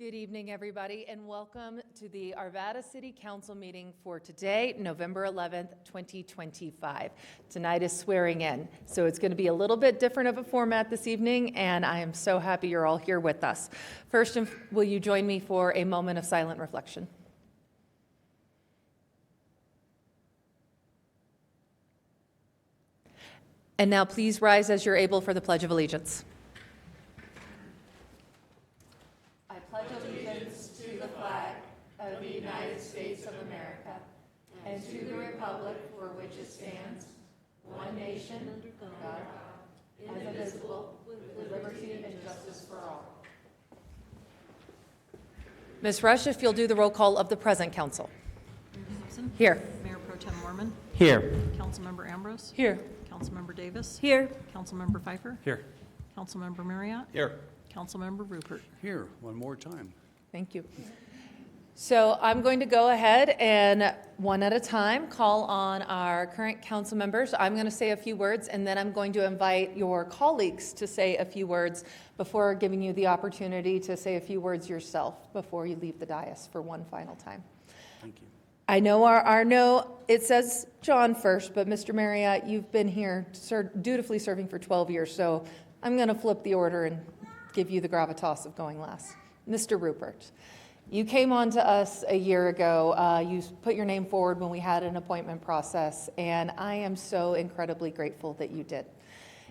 Good evening, everybody, and welcome to the Arvada City Council meeting for today, November 11th, 2025. Tonight is swearing in, so it's going to be a little bit different of a format this evening, and I am so happy you're all here with us. First, will you join me for a moment of silent reflection? And now please rise as you're able for the Pledge of Allegiance. I pledge allegiance to the flag of the United States of America and to the republic for which it stands, one nation, under God, indivisible, with liberty and justice for all. Ms. Rush, if you'll do the roll call of the present council. Here. Mayor Pro Tem Moorman. Here. Councilmember Ambrose. Here. Councilmember Davis. Here. Councilmember Pfeiffer. Here. Councilmember Marriott. Here. Councilmember Rupert. Here, one more time. Thank you. So I'm going to go ahead and one at a time call on our current council members. I'm going to say a few words, and then I'm going to invite your colleagues to say a few words before giving you the opportunity to say a few words yourself before you leave the dais for one final time. Thank you. I know it says John first, but Mr. Marriott, you've been here dutifully serving for 12 years, so I'm going to flip the order and give you the gravitas of going last. Mr. Rupert, you came on to us a year ago. You put your name forward when we had an appointment process, and I am so incredibly grateful that you did.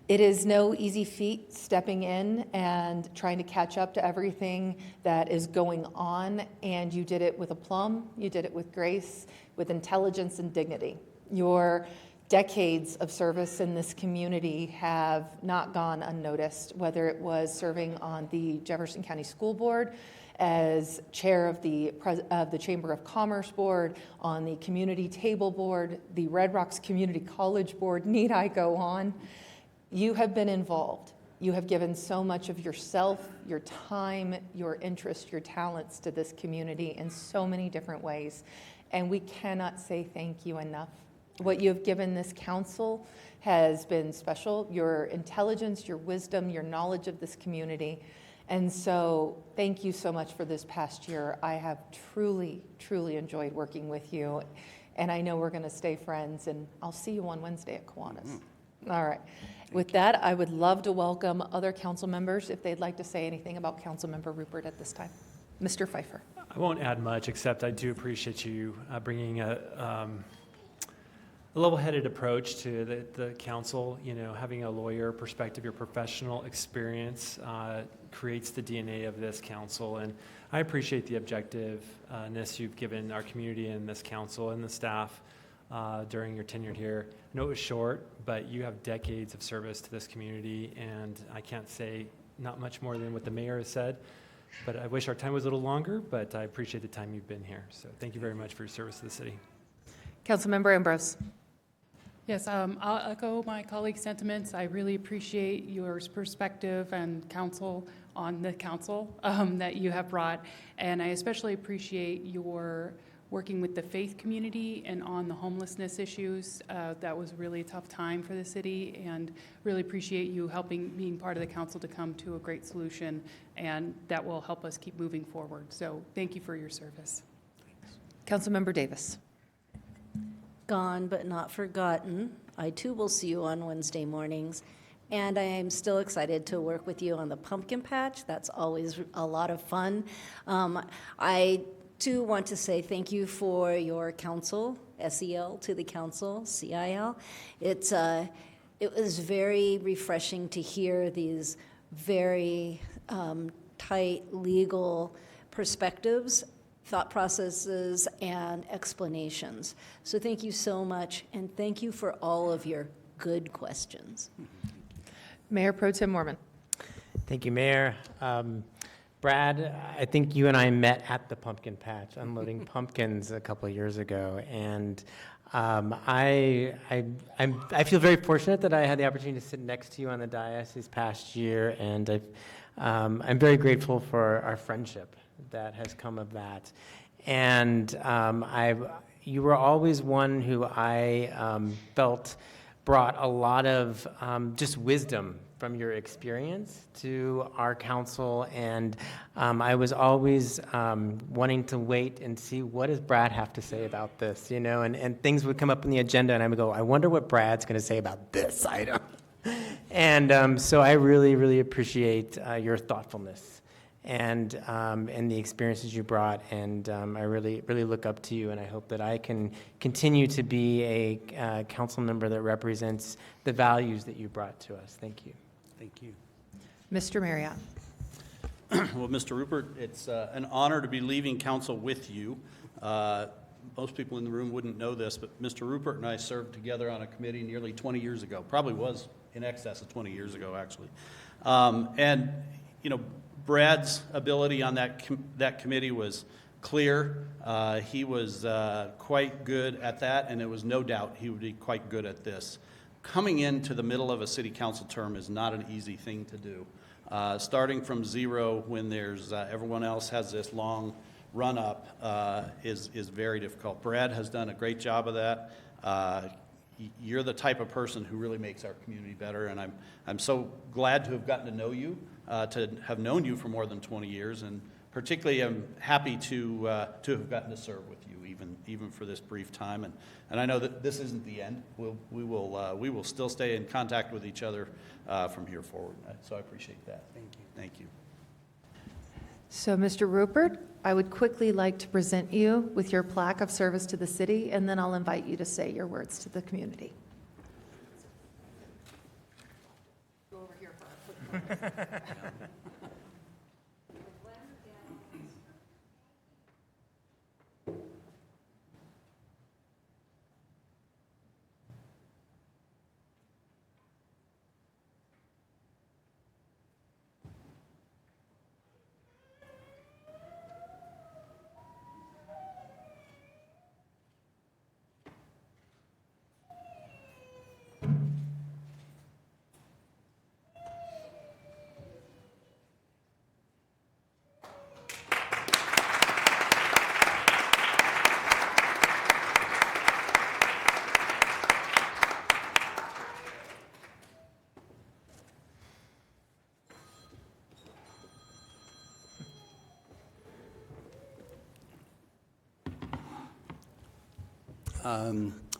It is no easy feat stepping in and trying to catch up to everything that is going on, and you did it with aplomb, you did it with grace, with intelligence and dignity. Your decades of service in this community have not gone unnoticed, whether it was serving on the Jefferson County School Board, as chair of the Chamber of Commerce Board, on the Community Table Board, the Red Rocks Community College Board, need I go on? You have been involved. You have given so much of yourself, your time, your interest, your talents to this community in so many different ways, and we cannot say thank you enough. What you have given this council has been special, your intelligence, your wisdom, your knowledge of this community. And so thank you so much for this past year. I have truly, truly enjoyed working with you. And I know we're going to stay friends, and I'll see you on Wednesday at Kiwanis. Mm-hmm. All right. With that, I would love to welcome other council members if they'd like to say anything about Councilmember Rupert at this time. Mr. Pfeiffer. I won't add much, except I do appreciate you bringing a level-headed approach to the council. You know, having a lawyer perspective, your professional experience creates the DNA of this council, and I appreciate the objectiveness you've given our community and this council and the staff during your tenure here. I know it was short, but you have decades of service to this community, and I can't say not much more than what the mayor has said, but I wish our time was a little longer, but I appreciate the time you've been here. So thank you very much for your service to the city. Councilmember Ambrose. Yes, I'll echo my colleagues' sentiments. I really appreciate your perspective and counsel on the council that you have brought, and I especially appreciate your working with the faith community and on the homelessness issues. That was really a tough time for the city, and really appreciate you being part of the council to come to a great solution, and that will help us keep moving forward. So thank you for your service. Councilmember Davis. Gone but not forgotten. I too will see you on Wednesday mornings, and I am still excited to work with you on the pumpkin patch. That's always a lot of fun. I too want to say thank you for your counsel, SEL to the council, CIL. It was very refreshing to hear these very tight legal perspectives, thought processes, and explanations. So thank you so much, and thank you for all of your good questions. Mayor Pro Tem Moorman. Thank you, Mayor. Brad, I think you and I met at the pumpkin patch, unloading pumpkins a couple of years ago, and I feel very fortunate that I had the opportunity to sit next to you on the dais this past year, and I'm very grateful for our friendship that has come of that. And you were always one who I felt brought a lot of just wisdom from your experience to our council, and I was always wanting to wait and see what does Brad have to say about this, and things would come up in the agenda, and I would go, I wonder what Brad's going to say about this item. And so I really, really appreciate your thoughtfulness and the experiences you brought, and I really, really look up to you, and I hope that I can continue to be a council member that represents the values that you brought to us. Thank you. Thank you. Mr. Marriott. Well, Mr. Rupert, it's an honor to be leaving council with you. Most people in the room wouldn't know this, but Mr. Rupert and I served together on a committee nearly 20 years ago. Probably was in excess of 20 years ago, actually. And, Brad's ability on that committee was clear. He was quite good at that, and there was no doubt he would be quite good at this. Coming into the middle of a city council term is not an easy thing to do. Starting from zero when there's everyone else has this long run up is very difficult. Brad has done a great job of that. You're the type of person who really makes our community better, and I'm so glad to have gotten to know you, to have known you for more than 20 years, and particularly I'm happy to have gotten to serve with you even for this brief time. And I know that this isn't the end. We will still stay in contact with each other from here forward. So I appreciate that. Thank you. Thank you. So, Mr. Rupert, I would quickly like to present you with your plaque of service to the city, and then I'll invite you to say your words to the community. Go over here for a quick moment.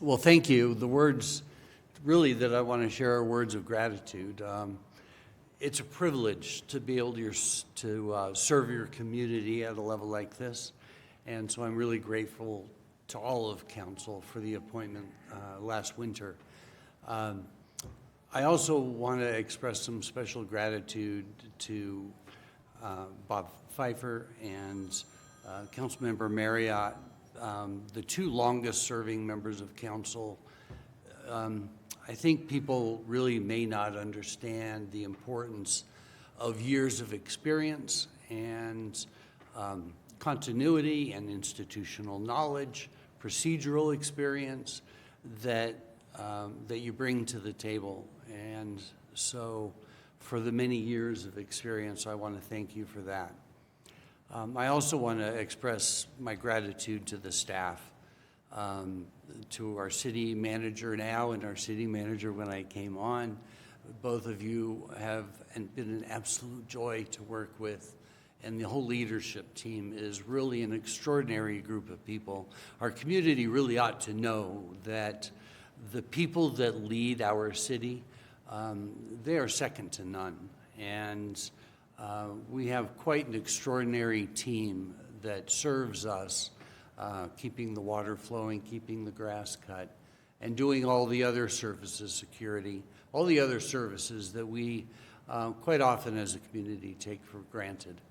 Well, thank you. The words really that I want to share are words of gratitude. It's a privilege to be able to serve your community at a level like this, and so I'm really grateful to all of council for the appointment last winter. I also want to express some special gratitude to Bob Pfeiffer and Councilmember Marriott, the two longest serving members of council. I think people really may not understand the importance of years of experience and continuity and institutional knowledge, procedural experience that you bring to the table. And so for the many years of experience, I want to thank you for that. I also want to express my gratitude to the staff, to our city manager now and our city manager when I came on. Both of you have been an absolute joy to work with, and the whole leadership team is really an extraordinary group of people. Our community really ought to know that the people that lead our city, they are second to none. And we have quite an extraordinary team that serves us, keeping the water flowing, keeping the grass cut, and doing all the other services, security, all the other services that we quite often as a community take for granted.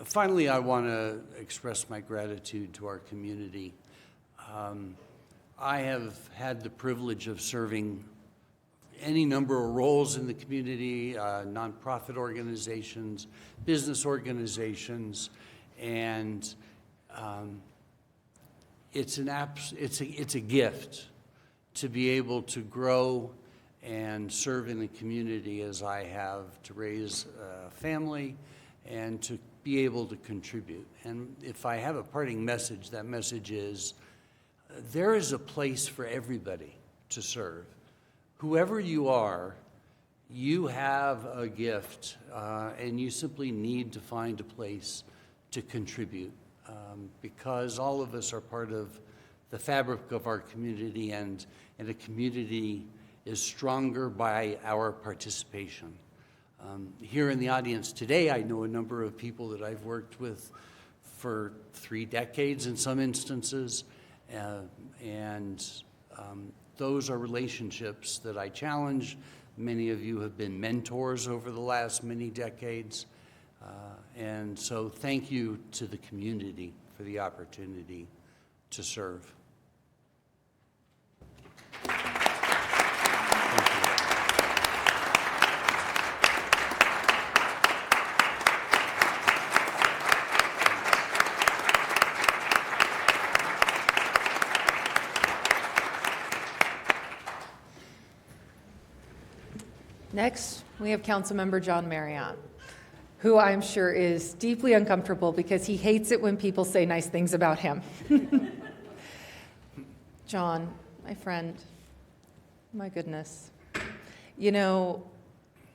Finally, I want to express my gratitude to our community. I have had the privilege of serving any number of roles in the community, nonprofit organizations, business organizations, and it's a gift to be able to grow and serve in the community as I have, to raise a family and to be able to contribute. And if I have a parting message, that message is there is a place for everybody to serve. Whoever you are, you have a gift, and you simply need to find a place to contribute, because all of us are part of the fabric of our community, and a community is stronger by our participation. Here in the audience today, I know a number of people that I've worked with for 3 decades in some instances, and those are relationships that I challenge. Many of you have been mentors over the last many decades, and so thank you to the community for the opportunity to serve. Next, we have Councilmember John Marriott, who I'm sure is deeply uncomfortable because he hates it when people say nice things about him. John, my friend, my goodness. You know,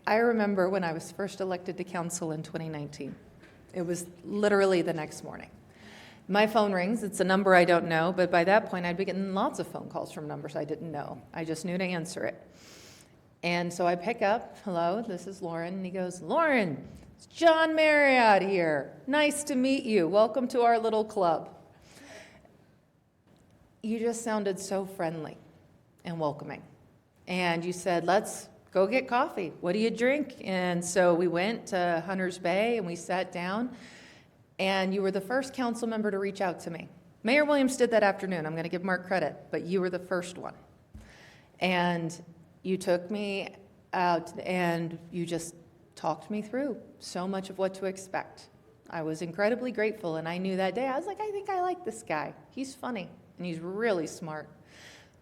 I remember when I was first elected to council in 2019. It was literally the next morning. My phone rings. It's a number I don't know, but by that point, I'd be getting lots of phone calls from numbers I didn't know. I just knew to answer it. And so I pick up, hello, this is Lauren, and he goes, Lauren, it's John Marriott here. Nice to meet you. Welcome to our little club. You just sounded so friendly and welcoming. And you said, let's go get coffee. What do you drink? And so we went to Hunters Bay and we sat down, and you were the first council member to reach out to me. Mayor Williams did that afternoon. I'm going to give Mark credit, but you were the first one. And you took me out and you just talked me through so much of what to expect. I was incredibly grateful, and I knew that day, I was like, I think I like this guy. He's funny, and he's really smart.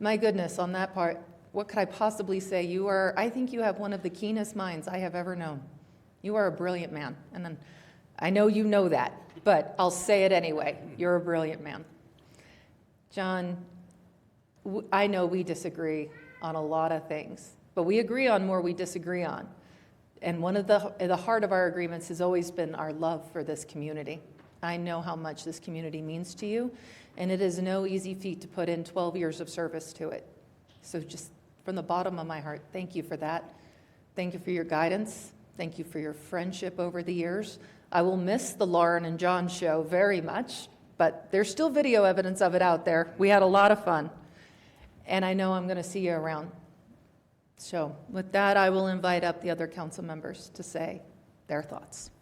My goodness, on that part, what could I possibly say? I think you have one of the keenest minds I have ever known. You are a brilliant man, and then I know you know that, but I'll say it anyway. You're a brilliant man. John, I know we disagree on a lot of things, but we agree on more we disagree on. And one of the heart of our agreements has always been our love for this community. I know how much this community means to you, and it is no easy feat to put in 12 years of service to it. So just from the bottom of my heart, thank you for that. Thank you for your guidance. Thank you for your friendship over the years. I will miss the Lauren and John show very much, but there's still video evidence of it out there. We had a lot of fun. And I know I'm going to see you around. So with that, I will invite up the other council members to say their thoughts.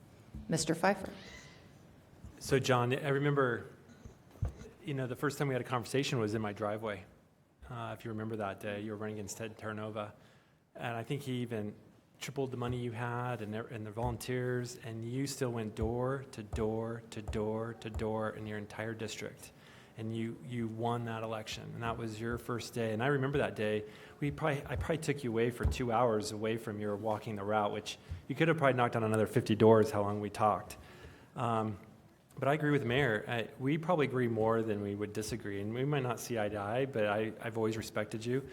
Mr. Pfeiffer. So John, I remember, the first time we had a conversation was in my driveway. If you remember that day, you were running against Ted Terranova. And I think he even tripled the money you had and the volunteers, and you still went door to door to door to door in your entire district. And you won that election, and that was your first day. And I remember that day. I probably took you away for 2 hours away from your walking the route, which you could have probably knocked on another 50 doors how long we talked. But I agree with the mayor. We probably agree more than we would disagree, and we might not see eye to eye, but I've always respected you.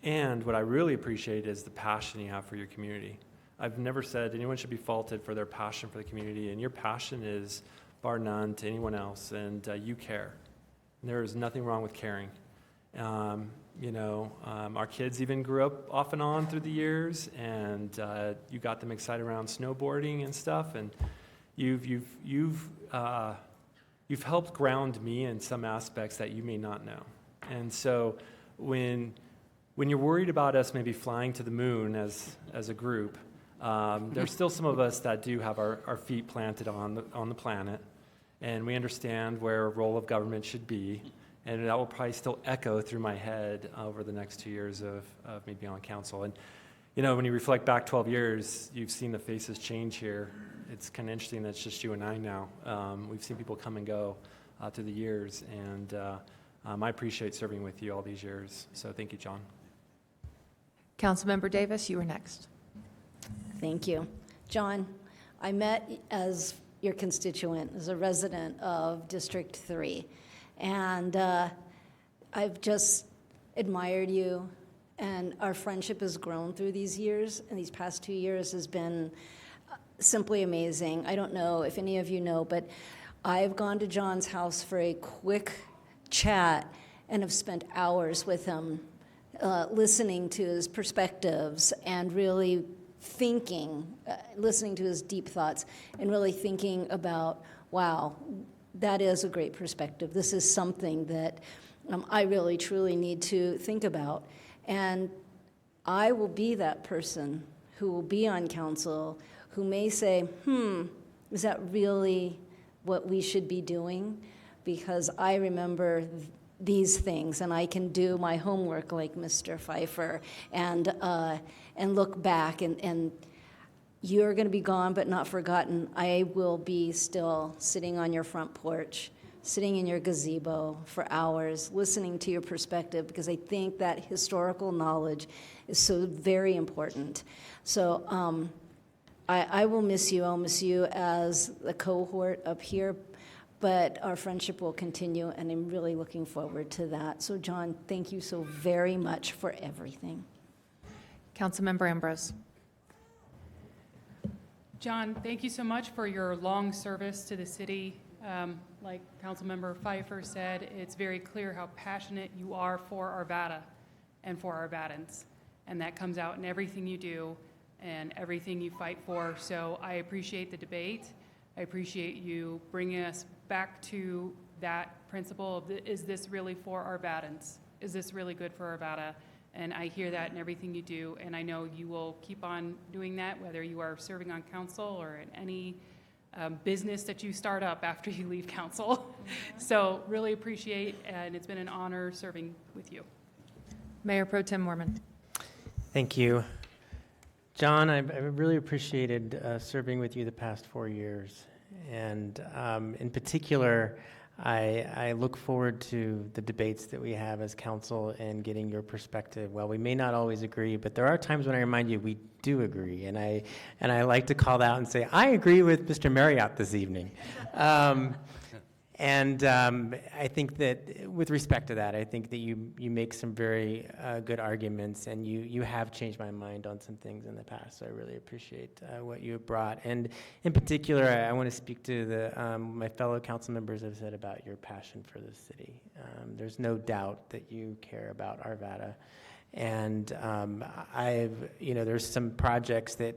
And what I really appreciate is the passion you have for your community. I've never said anyone should be faulted for their passion for the community, and your passion is bar none to anyone else, and you care. There is nothing wrong with caring. Our kids even grew up off and on through the years, and you got them excited around snowboarding and stuff, and you've helped ground me in some aspects that you may not know. And so when you're worried about us maybe flying to the moon as a group, there's still some of us that do have our feet planted on the planet. And we understand where a role of government should be, and that will probably still echo through my head over the next 2 years of me being on council. And, when you reflect back 12 years, you've seen the faces change here. It's kind of interesting that it's just you and I now. We've seen people come and go through the years, and I appreciate serving with you all these years. So thank you, John. Councilmember Davis, you were next. Thank you. John, I met as your constituent, as a resident of District 3. And I've just admired you And our friendship has grown through these years, and these past 2 years has been simply amazing. I don't know if any of you know, but I've gone to John's house for a quick chat and have spent hours with him, listening to his perspectives and really thinking, listening to his deep thoughts and really thinking about, wow, that is a great perspective. This is something that I really, truly need to think about. And I will be that person who will be on council who may say, is that really what we should be doing? Because I remember these things, and I can do my homework like Mr. Pfeiffer and look back, and you're going to be gone but not forgotten. I will be still sitting on your front porch, sitting in your gazebo for hours, listening to your perspective, because I think that historical knowledge is so very important. So I will miss you. I'll miss you as the cohort up here, but our friendship will continue, and I'm really looking forward to that. So John, thank you so very much for everything. Councilmember Ambrose. John, thank you so much for your long service to the city. Like Councilmember Pfeiffer said, it's very clear how passionate you are for Arvada and for Arvadans, and that comes out in everything you do and everything you fight for. So I appreciate the debate. I appreciate you bringing us back to that principle of, is this really for Arvadans? Is this really good for Arvada? And I hear that in everything you do, and I know you will keep on doing that, whether you are serving on council or in any business that you start up after you leave council. So really appreciate, and it's been an honor serving with you. Mayor Pro Tem Moorman. Thank you. John, I've really appreciated serving with you the past 4 years. And in particular, I look forward to the debates that we have as council and getting your perspective. Well, we may not always agree, but there are times when I remind you we do agree. And I like to call out and say, I agree with Mr. Marriott this evening. I think that with respect to that, I think that you make some very good arguments, and you have changed my mind on some things in the past. So I really appreciate what you have brought. And in particular, I want to speak to my fellow council members have said about your passion for the city. There's no doubt that you care about Arvada. And there's some projects that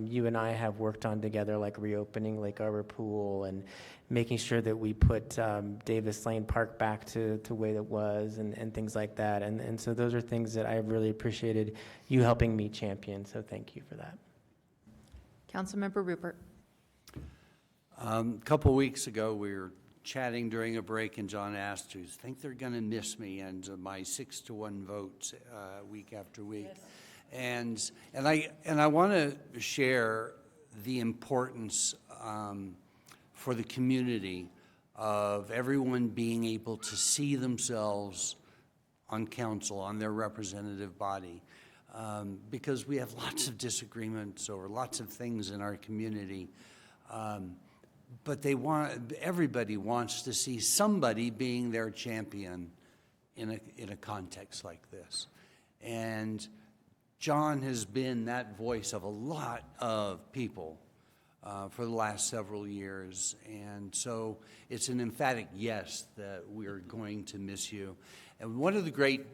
you and I have worked on together, like reopening Lake Arbor Pool and making sure that we put Davis Lane Park back to the way it was and things like that. And so those are things that I've really appreciated you helping me champion. So thank you for that. Councilmember Rupert. A couple weeks ago, we were chatting during a break, and John asked, "Do you think they're going to miss me?" And my 6-1 votes week after week. Yes. And I want to share the importance for the community of everyone being able to see themselves on council, on their representative body, because we have lots of disagreements over lots of things in our community. But everybody wants to see somebody being their champion in a context like this. And John has been that voice of a lot of people for the last several years. And so it's an emphatic yes that we're going to miss you. And one of the great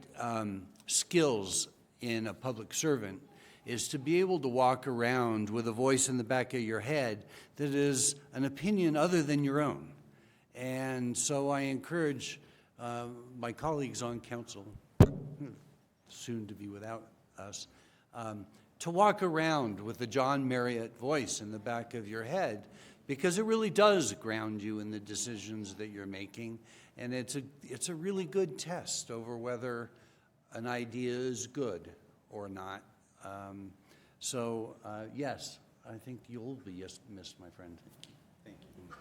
skills in a public servant is to be able to walk around with a voice in the back of your head that is an opinion other than your own. And so I encourage my colleagues on council, soon to be without us, to walk around with the John Marriott voice in the back of your head, because it really does ground you in the decisions that you're making. And it's a really good test over whether an idea is good or not. Yes, I think you'll be missed, my friend. Thank you.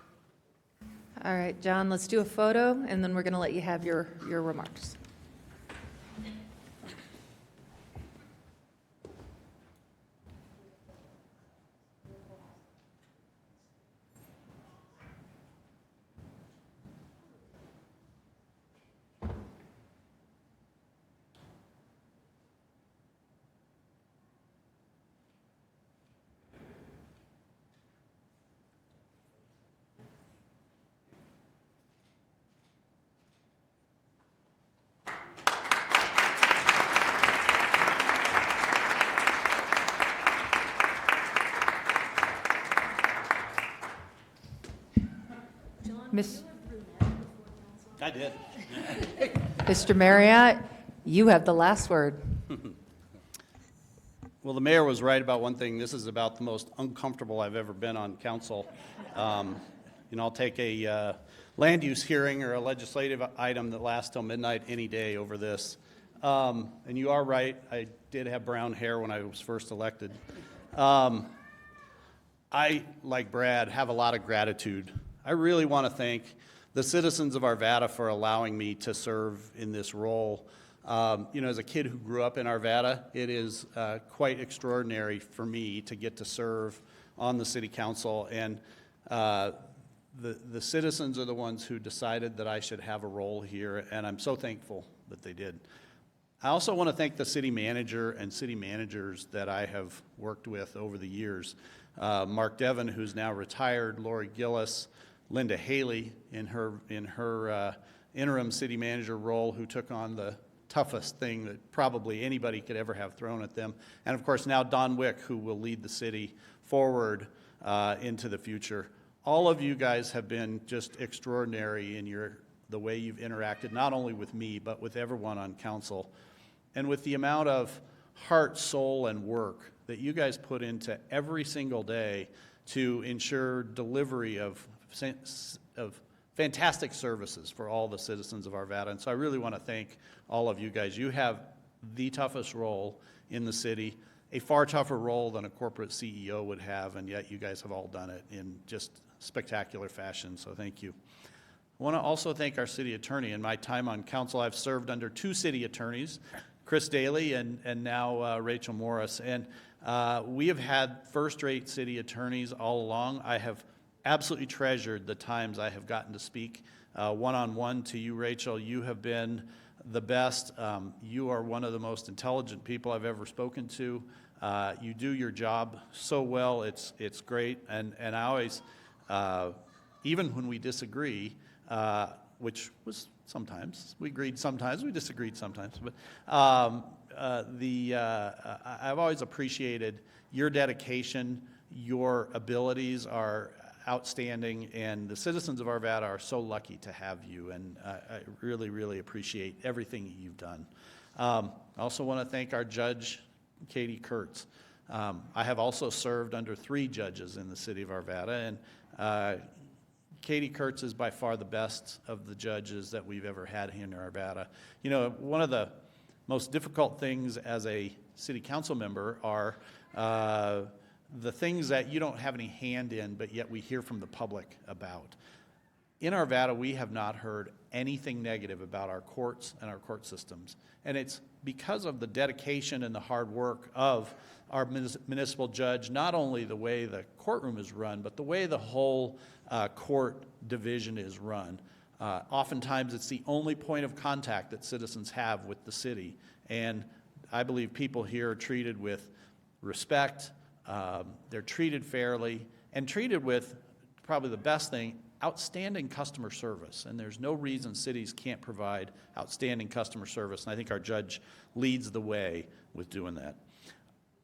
All right, John, let's do a photo, and then we're going to let you have your remarks. Miss, I did. Mr. Marriott, you have the last word. Well, the mayor was right about one thing. This is about the most uncomfortable I've ever been on council. I'll take a land use hearing or a legislative item that lasts till midnight any day over this. And you are right, I did have brown hair when I was first elected. I, like Brad, have a lot of gratitude. I really want to thank the citizens of Arvada for allowing me to serve in this role. As a kid who grew up in Arvada, it is quite extraordinary for me to get to serve on the city council, and the citizens are the ones who decided that I should have a role here, and I'm so thankful that they did. I also want to thank the city manager and city managers that I have worked with over the years. Mark Devon, who's now retired, Lori Gillis, Linda Haley in her interim city manager role, who took on the toughest thing that probably anybody could ever have thrown at them. And of course now Don Wick, who will lead the city forward into the future. All of you guys have been just extraordinary in the way you've interacted, not only with me, but with everyone on council. And with the amount of heart, soul, and work that you guys put into every single day to ensure delivery of fantastic services for all the citizens of Arvada. And so I really want to thank all of you guys. You have the toughest role in the city, a far tougher role than a corporate CEO would have, and yet you guys have all done it in just spectacular fashion, so thank you. I want to also thank our city attorney. In my time on council, I've served under two city attorneys, Chris Daly and now Rachel Morris, and we have had first-rate city attorneys all along. I have absolutely treasured the times I have gotten to speak one-on-one to you, Rachel. You have been the best. You are one of the most intelligent people I've ever spoken to. You do your job so well, it's great, and I always, even when we disagree, which was sometimes, we agreed sometimes, we disagreed sometimes, but I've always appreciated your dedication. Your abilities are outstanding, and the citizens of Arvada are so lucky to have you, and I really, really appreciate everything that you've done. I also want to thank our judge, Katie Kurtz. I have also served under 3 judges in the city of Arvada, and Katie Kurtz is by far the best of the judges that we've ever had here in Arvada. You know, one of the most difficult things as a city council member are the things that you don't have any hand in, but yet we hear from the public about. In Arvada, we have not heard anything negative about our courts and our court systems. And it's because of the dedication and the hard work of our municipal judge, not only the way the courtroom is run, but the way the whole court division is run. Oftentimes, it's the only point of contact that citizens have with the city. And I believe people here are treated with respect, they're treated fairly, and treated with, probably the best thing, outstanding customer service. And there's no reason cities can't provide outstanding customer service, and I think our judge leads the way with doing that.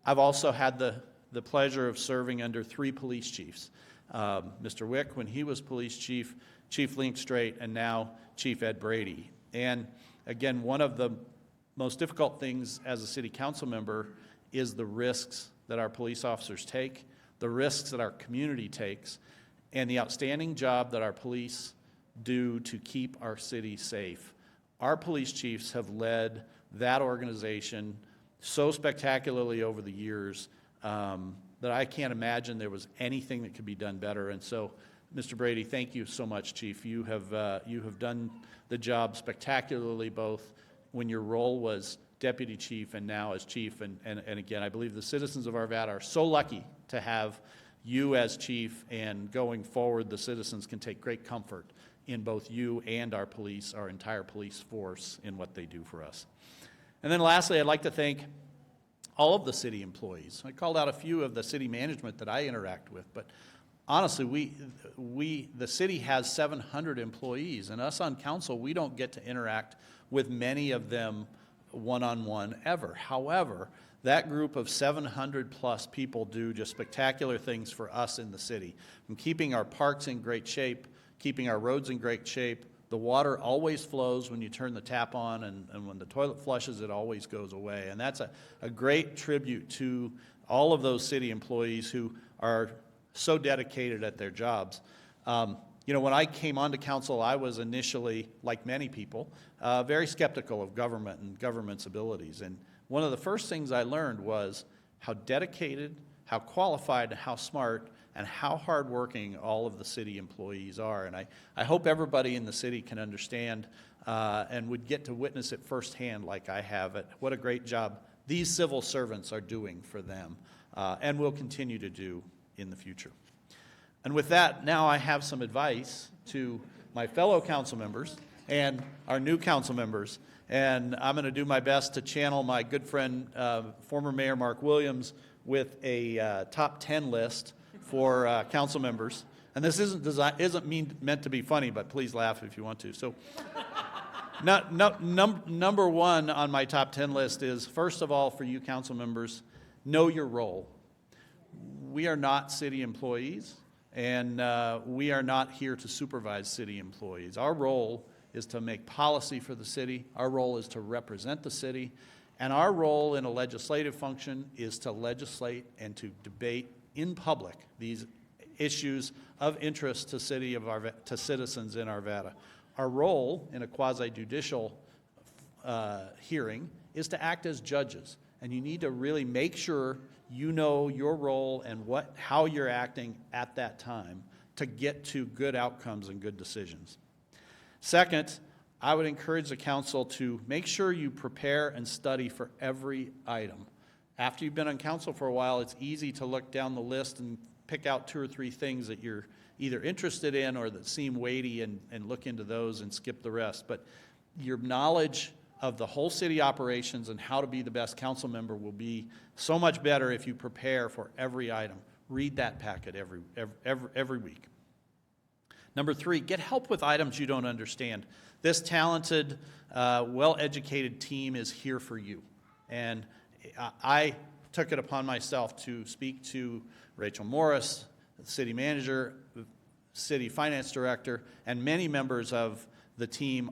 I've also had the pleasure of serving under 3 police chiefs. Mr. Wick, when he was police chief, Chief Link Strait, and now Chief Ed Brady. And again, one of the most difficult things as a city council member is the risks that our police officers take, the risks that our community takes, and the outstanding job that our police do to keep our city safe. Our police chiefs have led that organization so spectacularly over the years that I can't imagine there was anything that could be done better. And so, Mr. Brady, thank you so much, Chief. You have done the job spectacularly, both when your role was Deputy Chief and now as Chief. And again, I believe the citizens of Arvada are so lucky to have you as Chief, and going forward, the citizens can take great comfort in both you and our police, our entire police force, in what they do for us. And then lastly, I'd like to thank all of the city employees. I called out a few of the city management that I interact with, but honestly, the city has 700 employees, and us on council, we don't get to interact with many of them one-on-one ever. However, that group of 700 plus people do just spectacular things for us in the city, from keeping our parks in great shape, keeping our roads in great shape. The water always flows when you turn the tap on, and when the toilet flushes, it always goes away. And that's a great tribute to all of those city employees who are so dedicated at their jobs. You know, when I came onto council, I was initially, like many people, very skeptical of government and government's abilities. And one of the first things I learned was how dedicated, how qualified, how smart, and how hardworking all of the city employees are. And I hope everybody in the city can understand and would get to witness it firsthand like I have it. What a great job these civil servants are doing for them and will continue to do in the future. And with that, now I have some advice to my fellow council members and our new council members. And I'm going to do my best to channel my good friend, former Mayor Mark Williams, with a top 10 list for council members. And this isn't meant to be funny, but please laugh if you want to. So number one on my top 10 list is, first of all, for you council members, know your role. We are not city employees, and we are not here to supervise city employees. Our role is to make policy for the city. Our role is to represent the city. And our role in a legislative function is to legislate and to debate in public these issues of interest to citizens in Arvada. Our role in a quasi-judicial hearing is to act as judges. And you need to really make sure you know your role and how you're acting at that time to get to good outcomes and good decisions. Second, I would encourage the council to make sure you prepare and study for every item. After you've been on council for a while, it's easy to look down the list and pick out 2 or 3 things that you're either interested in or that seem weighty and look into those and skip the rest. But your knowledge of the whole city operations and how to be the best council member will be so much better if you prepare for every item. Read that packet every week. Number 3, get help with items you don't understand. This talented, well-educated team is here for you. And I took it upon myself to speak to Rachel Morris, the city manager, city finance director, and many members of the team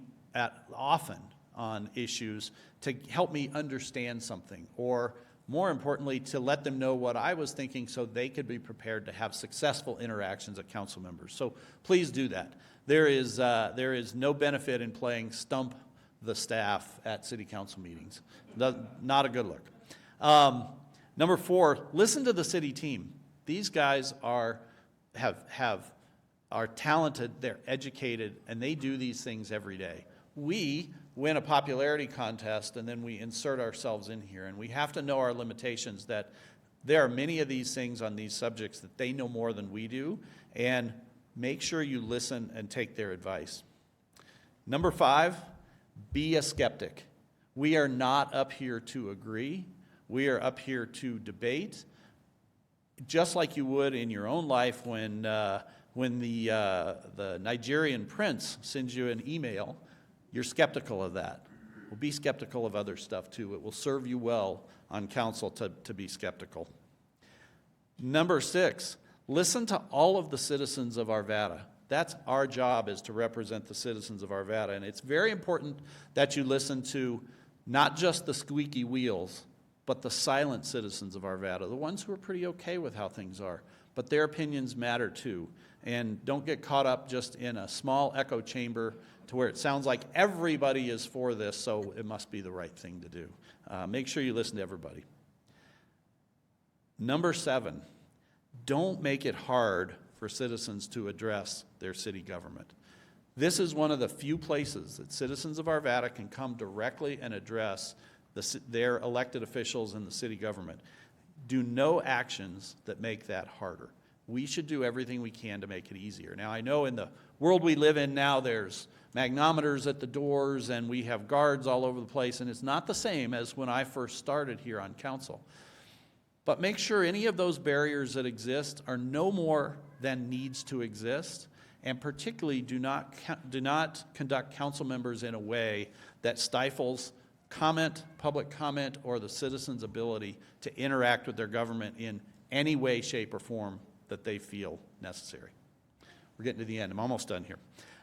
often on issues to help me understand something, or more importantly, to let them know what I was thinking so they could be prepared to have successful interactions at council members. So please do that. There is no benefit in playing stump the staff at city council meetings. Not a good look. Number 4, listen to the city team. These guys are talented, they're educated, and they do these things every day. We win a popularity contest and then we insert ourselves in here, and we have to know our limitations, that there are many of these things on these subjects that they know more than we do, and make sure you listen and take their advice. Number 5, be a skeptic. We are not up here to agree. We are up here to debate, just like you would in your own life when the Nigerian prince sends you an email. You're skeptical of that. Well, be skeptical of other stuff too. It will serve you well on council to be skeptical. Number 6, listen to all of the citizens of Arvada. That's our job, is to represent the citizens of Arvada. And it's very important that you listen to not just the squeaky wheels, but the silent citizens of Arvada, the ones who are pretty okay with how things are. But their opinions matter too. And don't get caught up just in a small echo chamber to where it sounds like everybody is for this, so it must be the right thing to do. Make sure you listen to everybody. Number 7, don't make it hard for citizens to address their city government. This is one of the few places that citizens of Arvada can come directly and address their elected officials in the city government. Do no actions that make that harder. We should do everything we can to make it easier. Now, I know in the world we live in now, there's magnometers at the doors and we have guards all over the place, and it's not the same as when I first started here on council. But make sure any of those barriers that exist are no more than needs to exist, and particularly do not conduct council members in a way that stifles public comment, or the citizens' ability to interact with their government in any way, shape, or form that they feel necessary. We're getting to the end. I'm almost done here.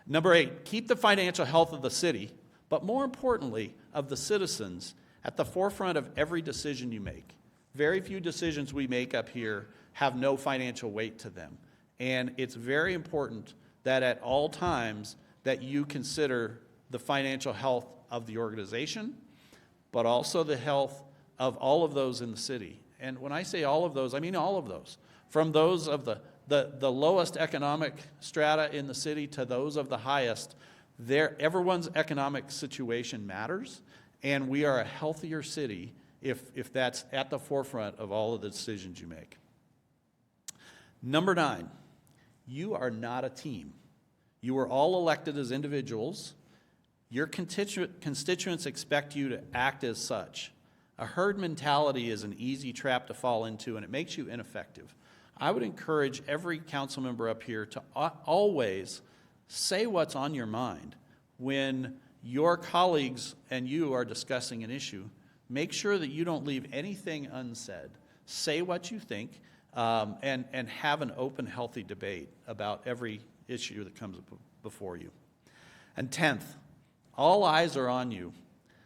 Number 8, keep the financial health of the city, but more importantly, of the citizens, at the forefront of every decision you make. Very few decisions we make up here have no financial weight to them. And it's very important that at all times that you consider the financial health of the organization, but also the health of all of those in the city. And when I say all of those, I mean all of those. From those of the lowest economic strata in the city to those of the highest, everyone's economic situation matters, and we are a healthier city if that's at the forefront of all of the decisions you make. Number 9, you are not a team. You were all elected as individuals. Your constituents expect you to act as such. A herd mentality is an easy trap to fall into, and it makes you ineffective. I would encourage every council member up here to always say what's on your mind. When your colleagues and you are discussing an issue, make sure that you don't leave anything unsaid. Say what you think, and have an open, healthy debate about every issue that comes before you. And 10th, all eyes are on you.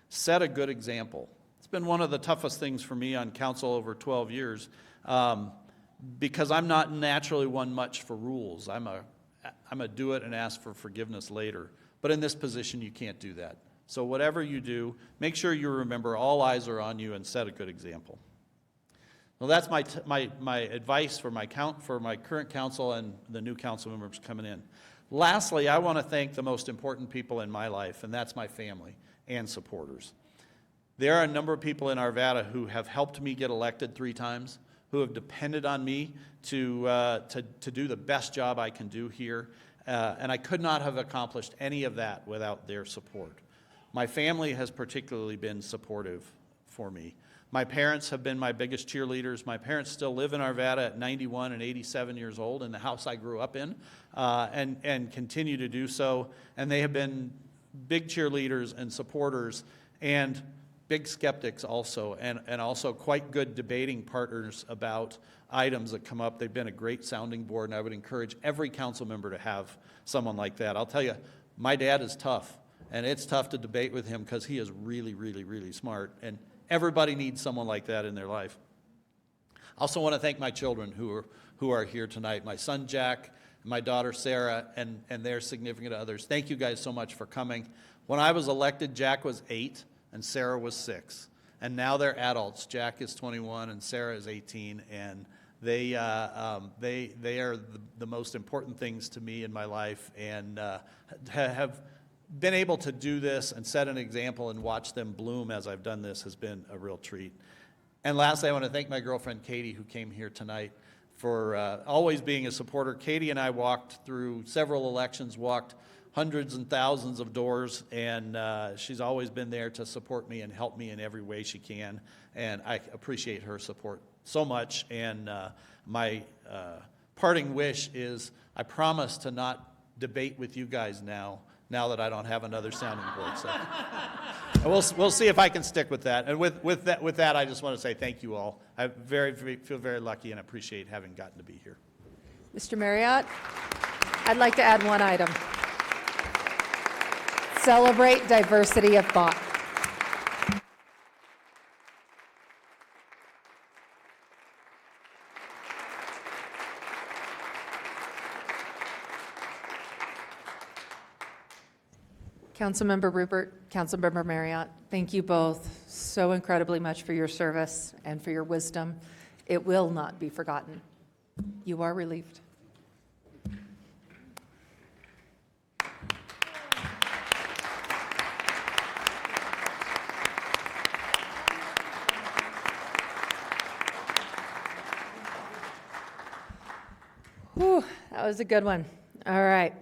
Set a good example. It's been one of the toughest things for me on council over 12 years because I'm not naturally one much for rules. I'm a do it and ask for forgiveness later. But in this position, you can't do that. So whatever you do, make sure you remember all eyes are on you and set a good example. Well, that's my advice for my current council and the new council members coming in. Lastly, I want to thank the most important people in my life, and that's my family and supporters. There are a number of people in Arvada who have helped me get elected 3 times, who have depended on me to do the best job I can do here, and I could not have accomplished any of that without their support. My family has particularly been supportive for me. My parents have been my biggest cheerleaders. My parents still live in Arvada at 91 and 87 years old in the house I grew up in, and continue to do so. And they have been big cheerleaders and supporters and big skeptics also, and also quite good debating partners about items that come up. They've been a great sounding board, and I would encourage every council member to have someone like that. I'll tell you, my dad is tough, and it's tough to debate with him because he is really, really, really smart, and everybody needs someone like that in their life. I also want to thank my children who are here tonight, my son Jack, my daughter Sarah, and their significant others. Thank you guys so much for coming. When I was elected, Jack was 8 and Sarah was 6, and now they're adults. Jack is 21 and Sarah is 18, and they are the most important things to me in my life, and have been able to do this and set an example and watch them bloom as I've done this has been a real treat. And lastly, I want to thank my girlfriend Katie, who came here tonight, for always being a supporter. Katie and I walked through several elections, walked hundreds and thousands of doors, and she's always been there to support me and help me in every way she can, and I appreciate her support so much. And my parting wish is I promise to not debate with you guys now that I don't have another sounding board. So we'll see if I can stick with that. And with that, I just want to say thank you all. I feel very lucky and appreciate having gotten to be here. Mr. Marriott, I'd like to add one item. Celebrate diversity of thought. Councilmember Rupert, Councilmember Marriott, thank you both so incredibly much for your service and for your wisdom. It will not be forgotten. You are relieved. Whew, that was a good one. All right.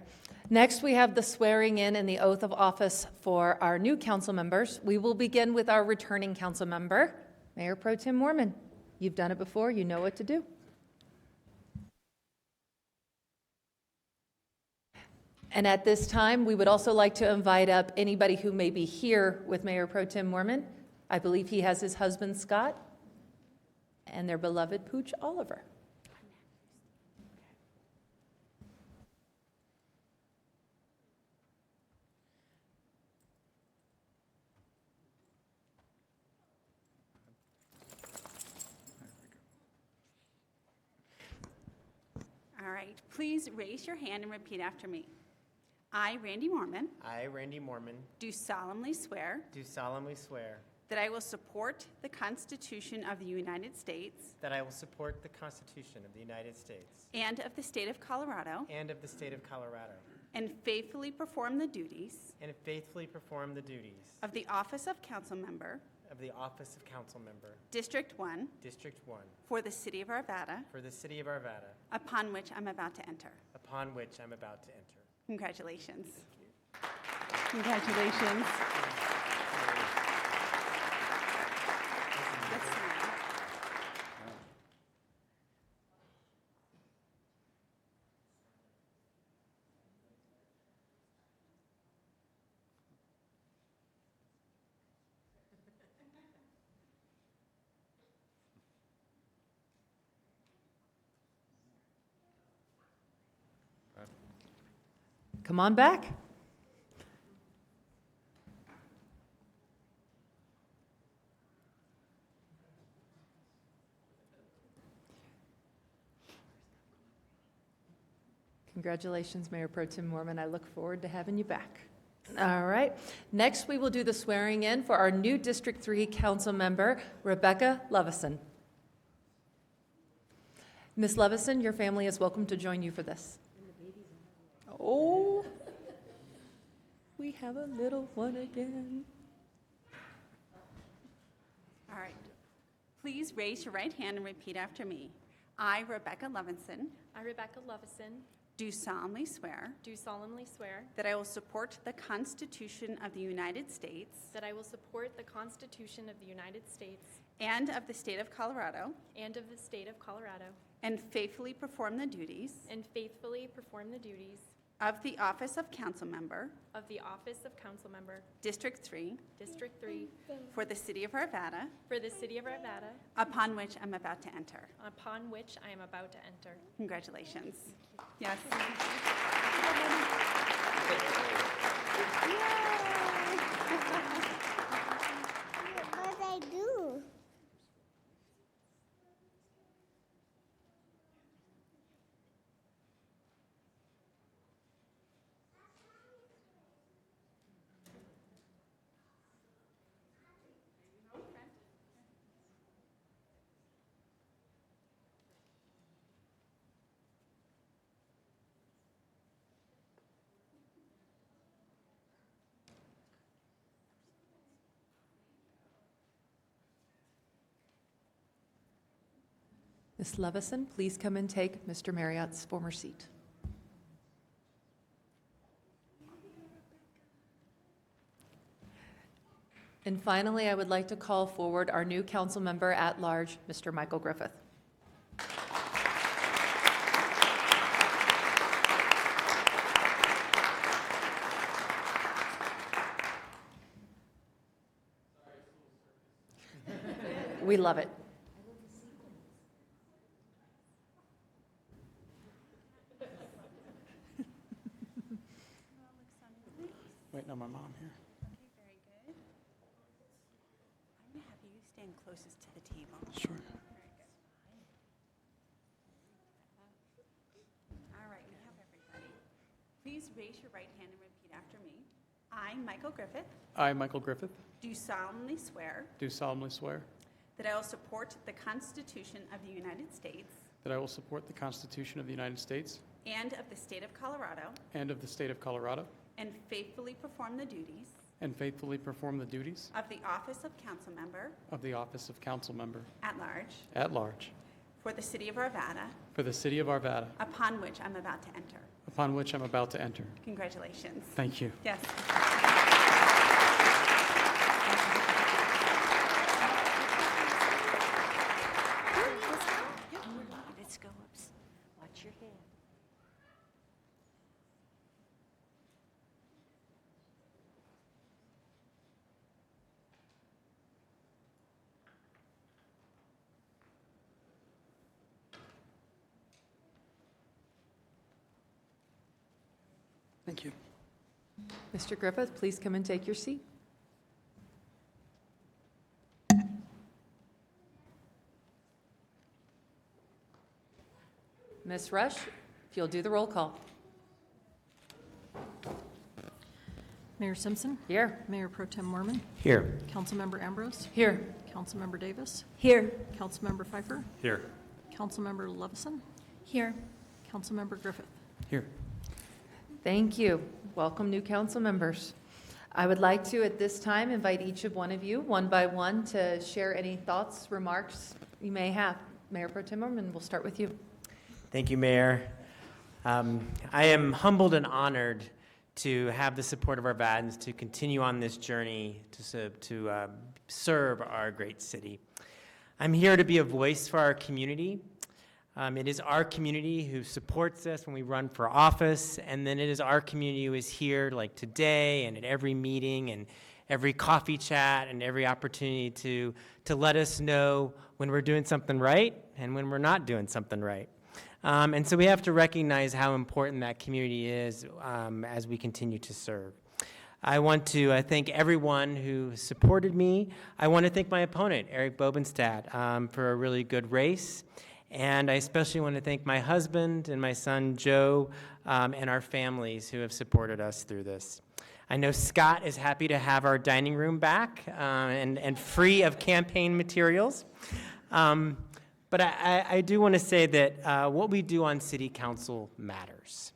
Next, we have the swearing in and the oath of office for our new council members. We will begin with our returning council member, Mayor Pro Tem Moorman. You've done it before, you know what to do. And at this time, we would also like to invite up anybody who may be here with Mayor Pro Tem Moorman. I believe he has his husband, Scott, and their beloved pooch, Oliver. All right, please raise your hand and repeat after me. I, Randy Moorman, I, Randy Moorman, do solemnly swear do solemnly swear that I will support the Constitution of the United States that I will support the Constitution of the United States and of the state of Colorado, and of the state of Colorado, and faithfully perform the duties and faithfully perform the duties of the office of Councilmember, of the office of Councilmember, District 1, District 1, for the city of Arvada, for the city of Arvada, upon which I'm about to enter. upon which I'm about to enter. Congratulations. Congratulations. Let's sign. Come on back. Congratulations, Mayor Pro Tem Moorman. I look forward to having you back. All right. Next, we will do the swearing in for our new District 3 Council Member, Rebecka Lovisone. Ms. Lovisone, your family is welcome to join you for this. Oh, we have a little one again. All right. Please raise your right hand and repeat after me. I, Rebecka Lovisone, I, Rebecka Lovisone, do solemnly swear do solemnly swear that I will support the Constitution of the United States that I will support the Constitution of the United States and of the state of Colorado, and of the state of Colorado, and faithfully perform the duties and faithfully perform the duties of the office of Councilmember, of the office of Councilmember, District 3, District 3, for the city of Arvada, for the city of Arvada, upon which I'm about to enter. upon which I am about to enter. Congratulations. Yes. What I do? Ms. Lovisone, please come and take Mr. Marriott's former seat. And finally, I would like to call forward our new council member at large, Mr. Michael Griffith. We love it. Waiting on my mom here. Okay, very good. I'm going to have you stand closest to the table. Sure. Very good. All right, we have everybody. Please raise your right hand and repeat after me. I, Michael Griffith, I, Michael Griffith, do solemnly swear do solemnly swear that I will support the Constitution of the United States that I will support the Constitution of the United States and of the state of Colorado, and of the state of Colorado, and faithfully perform the duties and faithfully perform the duties of the office of Councilmember of the office of Councilmember at large for the city of Arvada, for the city of Arvada, upon which I'm about to enter. upon which I'm about to enter. Congratulations. Thank you. Yes. Let's go up. Watch your head. Thank you. Mr. Griffith, please come and take your seat. Ms. Rush, If you'll do the roll call. Mayor Simpson, Here. Mayor Pro Tem Moorman, Here. Councilmember Ambrose, Here. Councilmember Davis, Here. Councilmember Pfeiffer, Here. Councilmember Lovisone, Here. Councilmember Griffith. Here. Thank you. Welcome, new council members. I would like to, at this time, invite each of one of you, one by one, to share any thoughts, remarks you may have. Mayor Pro Tem Moorman, we'll start with you. Thank you, Mayor. I am humbled and honored to have the support of Arvadans to continue on this journey to serve our great city. I'm here to be a voice for our community. It is our community who supports us when we run for office, and then it is our community who is here like today and at every meeting and every coffee chat and every opportunity to let us know when we're doing something right and when we're not doing something right. And so we have to recognize how important that community is as we continue to serve. I want to thank everyone who supported me. I want to thank my opponent, Eric Bobenstadt, for a really good race. And I especially want to thank my husband and my son, Joe, and our families who have supported us through this. I know Scott is happy to have our dining room back and free of campaign materials. But I do want to say that what we do on city council matters.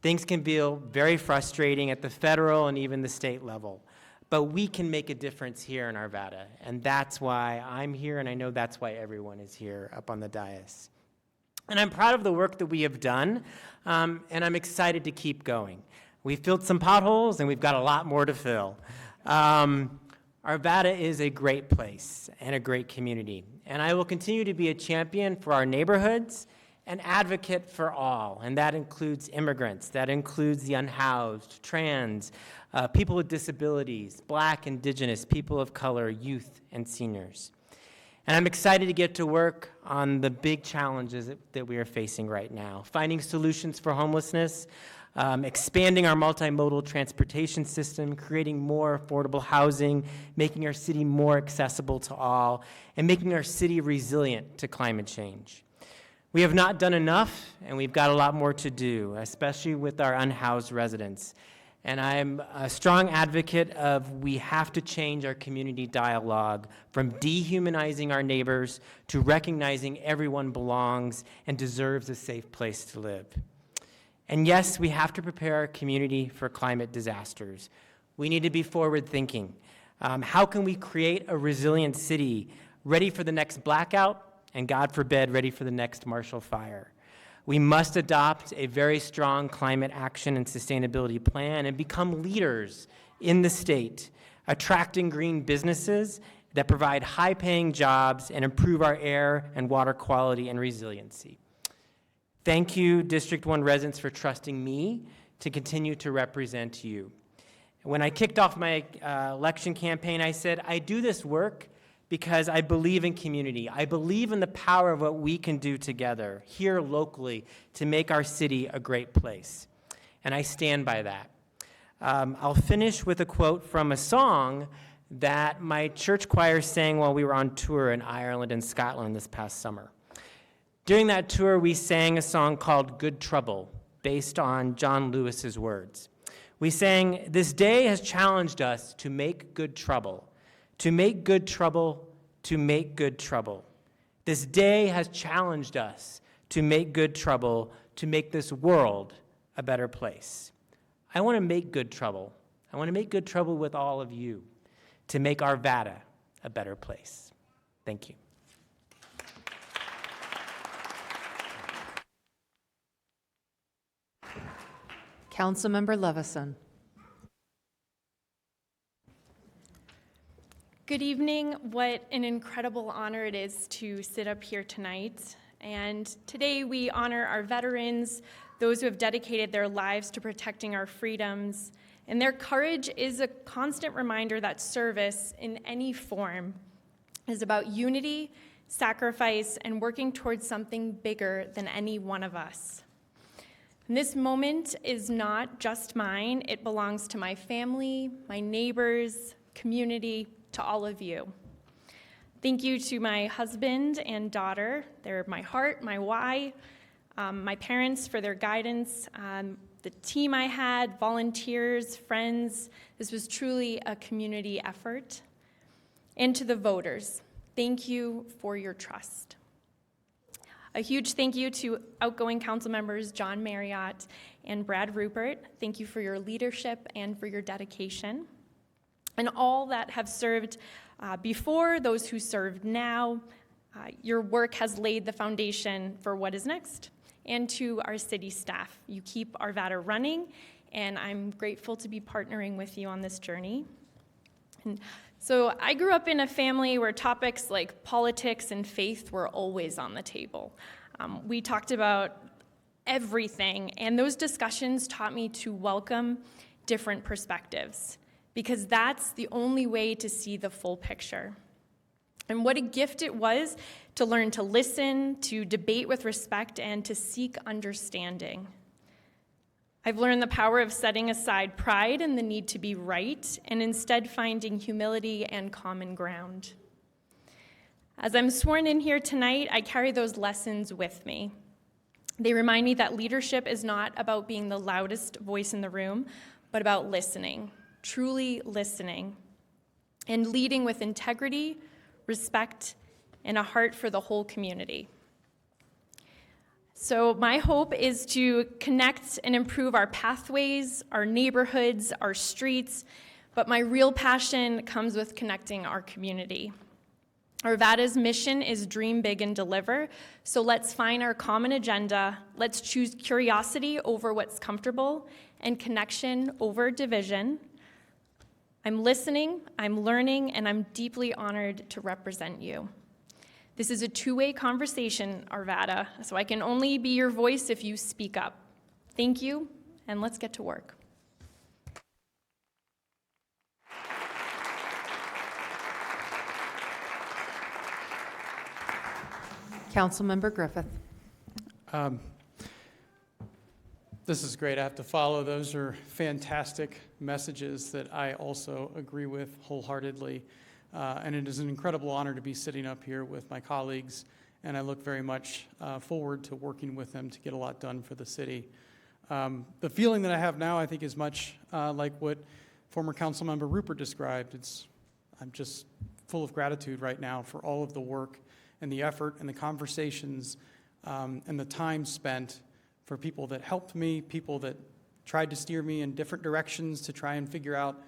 Things can feel very frustrating at the federal and even the state level, but we can make a difference here in Arvada, and that's why I'm here, and I know that's why everyone is here up on the dais. And I'm proud of the work that we have done, and I'm excited to keep going. We've filled some potholes, and we've got a lot more to fill. Arvada is a great place and a great community, and I will continue to be a champion for our neighborhoods, an advocate for all, and that includes immigrants, that includes the unhoused, trans, people with disabilities, Black, Indigenous, people of color, youth, and seniors. And I'm excited to get to work on the big challenges that we are facing right now, finding solutions for homelessness, expanding our multimodal transportation system, creating more affordable housing, making our city more accessible to all, and making our city resilient to climate change. We have not done enough, and we've got a lot more to do, especially with our unhoused residents. And I'm a strong advocate of we have to change our community dialogue from dehumanizing our neighbors to recognizing everyone belongs and deserves a safe place to live. And yes, we have to prepare our community for climate disasters. We need to be forward-thinking. How can we create a resilient city ready for the next blackout and, God forbid, ready for the next Marshall Fire? We must adopt a very strong climate action and sustainability plan and become leaders in the state, attracting green businesses that provide high-paying jobs and improve our air and water quality and resiliency. Thank you, District 1 residents, for trusting me to continue to represent you. When I kicked off my election campaign, I said, I do this work because I believe in community. I believe in the power of what we can do together here locally to make our city a great place. And I stand by that. I'll finish with a quote from a song that my church choir sang while we were on tour in Ireland and Scotland this past summer. During that tour, we sang a song called Good Trouble, based on John Lewis's words. We sang, "This day has challenged us to make good trouble, to make good trouble, to make good trouble. This day has challenged us to make good trouble, to make this world a better place." I want to make good trouble. I want to make good trouble with all of you to make Arvada a better place. Thank you. Councilmember Lovisone. Good evening. What an incredible honor it is to sit up here tonight. And today we honor our veterans, those who have dedicated their lives to protecting our freedoms. And their courage is a constant reminder that service in any form is about unity, sacrifice, and working towards something bigger than any one of us. And this moment is not just mine. It belongs to my family, my neighbors, community, to all of you. Thank you to my husband and daughter. They're my heart, my why, my parents for their guidance, the team I had, volunteers, friends. This was truly a community effort. And to the voters, thank you for your trust. A huge thank you to outgoing council members John Marriott and Brad Rupert. Thank you for your leadership and for your dedication. And all that have served before, those who serve now, your work has laid the foundation for what is next. And to our city staff, you keep Arvada running, and I'm grateful to be partnering with you on this journey. And so I grew up in a family where topics like politics and faith were always on the table. We talked about everything, and those discussions taught me to welcome different perspectives, because that's the only way to see the full picture. And what a gift it was to learn to listen, to debate with respect, and to seek understanding. I've learned the power of setting aside pride and the need to be right, and instead finding humility and common ground. As I'm sworn in here tonight, I carry those lessons with me. They remind me that leadership is not about being the loudest voice in the room, but about listening, truly listening, and leading with integrity, respect, and a heart for the whole community. So my hope is to connect and improve our pathways, our neighborhoods, our streets, but my real passion comes with connecting our community. Arvada's mission is dream big and deliver, so let's find our common agenda. Let's choose curiosity over what's comfortable and connection over division. I'm listening, I'm learning, and I'm deeply honored to represent you. This is a two-way conversation, Arvada, so I can only be your voice if you speak up. Thank you, and let's get to work. Councilmember Griffith. This is great. I have to follow. Those are fantastic messages that I also agree with wholeheartedly. And it is an incredible honor to be sitting up here with my colleagues, and I look very much forward to working with them to get a lot done for the city. The feeling that I have now, I think, is much like what former Councilmember Rupert described. I'm just full of gratitude right now for all of the work and the effort and the conversations and the time spent for people that helped me, people that tried to steer me in different directions to try and figure out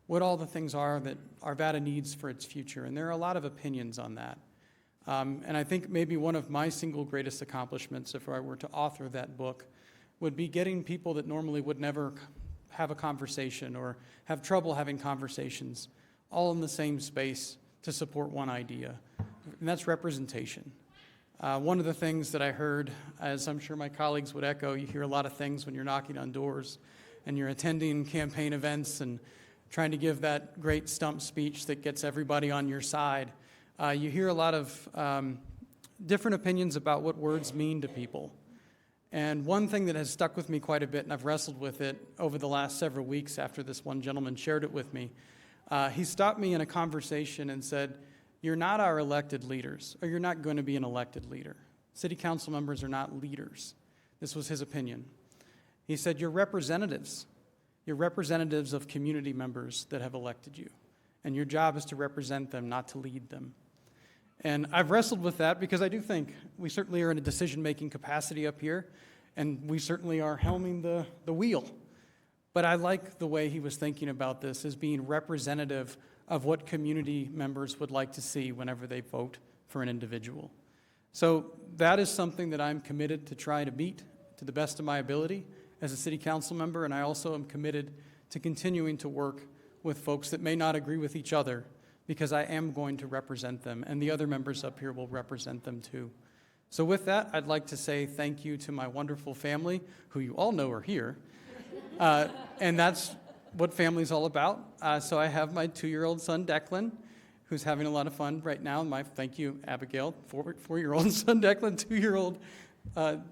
what all the things are that Arvada needs for its future. And there are a lot of opinions on that. And I think maybe one of my single greatest accomplishments, if I were to author that book, would be getting people that normally would never have a conversation or have trouble having conversations all in the same space to support one idea, and that's representation. One of the things that I heard, as I'm sure my colleagues would echo, you hear a lot of things when you're knocking on doors and you're attending campaign events and trying to give that great stump speech that gets everybody on your side. You hear a lot of different opinions about what words mean to people. And one thing that has stuck with me quite a bit, and I've wrestled with it over the last several weeks after this one gentleman shared it with me, he stopped me in a conversation and said, "You're not our elected leaders, or you're not going to be an elected leader. City council members are not leaders." This was his opinion. He said, "You're representatives. You're representatives of community members that have elected you, and your job is to represent them, not to lead them." And I've wrestled with that because I do think we certainly are in a decision-making capacity up here, and we certainly are helming the wheel. But I like the way he was thinking about this as being representative of what community members would like to see whenever they vote for an individual. So that is something that I'm committed to try to meet to the best of my ability as a city council member, and I also am committed to continuing to work with folks that may not agree with each other, because I am going to represent them, and the other members up here will represent them too. So with that, I'd like to say thank you to my wonderful family, who you all know are here, and that's what family's all about. So I have my 2-year-old son, Declan, who's having a lot of fun right now. Thank you, Abigail, 4-year-old son, Declan, 2-year-old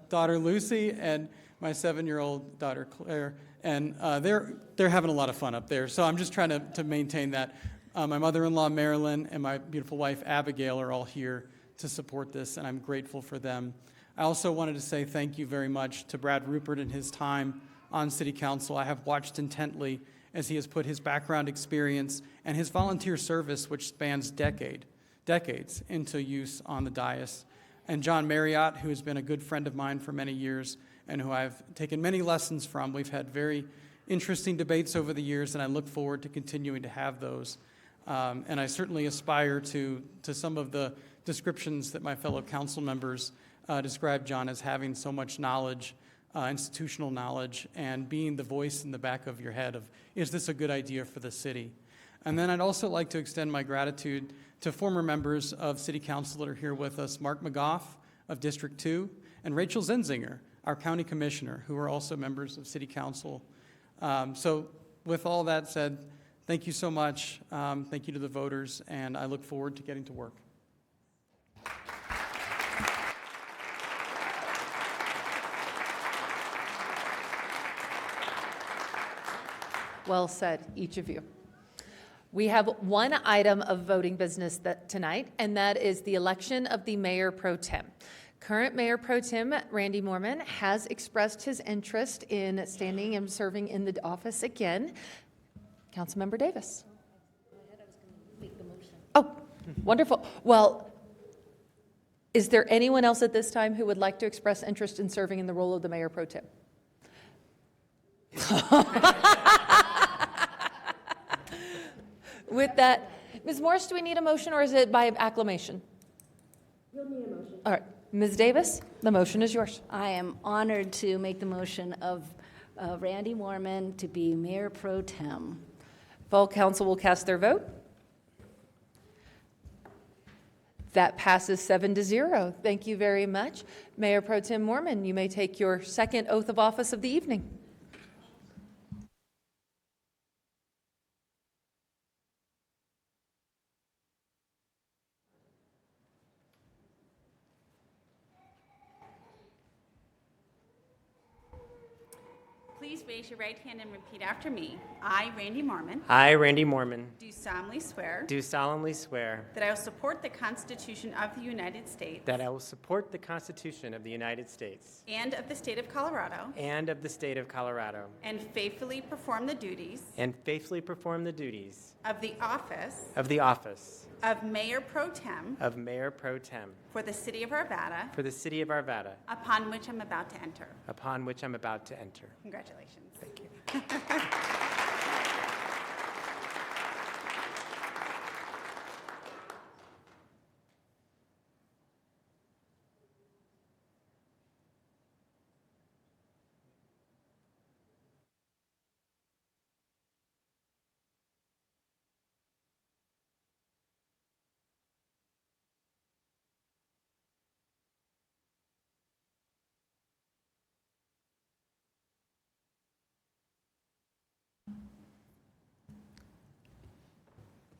daughter, Lucy, and my 7-year-old daughter, Claire. And they're having a lot of fun up there. So I'm just trying to maintain that. My mother-in-law, Marilyn, and my beautiful wife, Abigail, are all here to support this, and I'm grateful for them. I also wanted to say thank you very much to Brad Rupert and his time on City Council. I have watched intently as he has put his background experience and his volunteer service, which spans decades, into use on the dais. And John Marriott, who has been a good friend of mine for many years and who I've taken many lessons from. We've had very interesting debates over the years, and I look forward to continuing to have those. And I certainly aspire to some of the descriptions that my fellow council members described John as having so much knowledge, institutional knowledge, and being the voice in the back of your head of, is this a good idea for the city? And then I'd also like to extend my gratitude to former members of City Council that are here with us, Mark McGough of District 2, and Rachel Zenzinger, our County Commissioner, who are also members of City Council. So with all that said, thank you so much. Thank you to the voters, and I look forward to getting to work. Well said, each of you. We have one item of voting business tonight, and that is the election of the Mayor Pro Tem. Current Mayor Pro Tem Randy Moorman has expressed his interest in standing and serving in the office again. Councilmember Davis. Oh, wonderful. Well, is there anyone else at this time who would like to express interest in serving in the role of the Mayor Pro Tem? With that, Ms. Morris, do we need a motion or is it by acclamation? You'll need a motion. All right. Ms. Davis, the motion is yours. I am honored to make the motion of Randy Moorman to be Mayor Pro Tem. Full council will cast their vote. That passes 7-0. Thank you very much. Mayor Pro Tem Moorman, you may take your second oath of office of the evening. Please raise your right hand and repeat after me. I, Randy Moorman, I, Randy Moorman, do solemnly swear do solemnly swear that I will support the Constitution of the United States that I will support the Constitution of the United States and of the state of Colorado, and of the state of Colorado, and faithfully perform the duties and faithfully perform the duties of the office of Mayor Pro Tem of Mayor Pro Tem for the city of Arvada, for the city of Arvada, upon which I'm about to enter. upon which I'm about to enter. Congratulations. Thank you.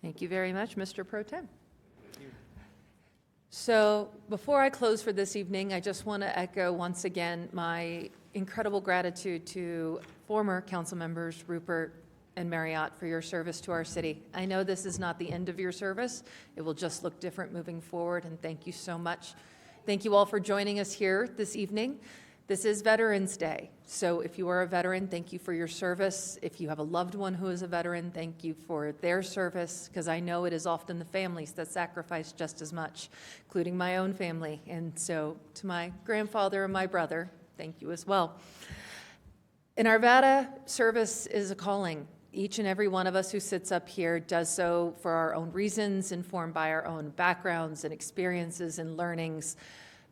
Thank you very much, Mr. Pro Tem. So before I close for this evening, I just want to echo once again my incredible gratitude to former council members Rupert and Marriott for your service to our city. I know this is not the end of your service. It will just look different moving forward, and thank you so much. Thank you all for joining us here this evening. This is Veterans Day, so if you are a veteran, thank you for your service. If you have a loved one who is a veteran, thank you for their service, because I know it is often the families that sacrifice just as much, including my own family. And so to my grandfather and my brother, thank you as well. In Arvada, service is a calling. Each and every one of us who sits up here does so for our own reasons, informed by our own backgrounds and experiences and learnings.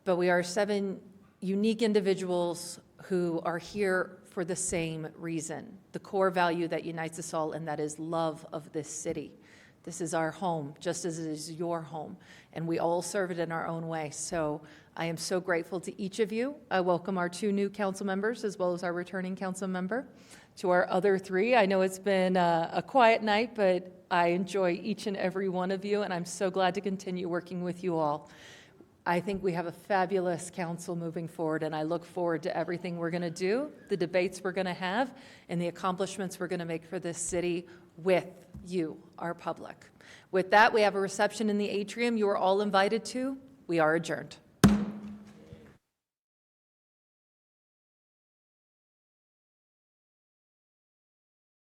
But we are 7 unique individuals who are here for the same reason, the core value that unites us all, and that is love of this city. This is our home, just as it is your home, and we all serve it in our own way. So I am so grateful to each of you. I welcome our 2 new council members, as well as our returning council member. To our other 3, I know it's been a quiet night, but I enjoy each and every one of you, and I'm so glad to continue working with you all. I think we have a fabulous council moving forward, and I look forward to everything we're going to do, the debates we're going to have, and the accomplishments we're going to make for this city with you, our public. With that, we have a reception in the atrium you are all invited to. We are adjourned.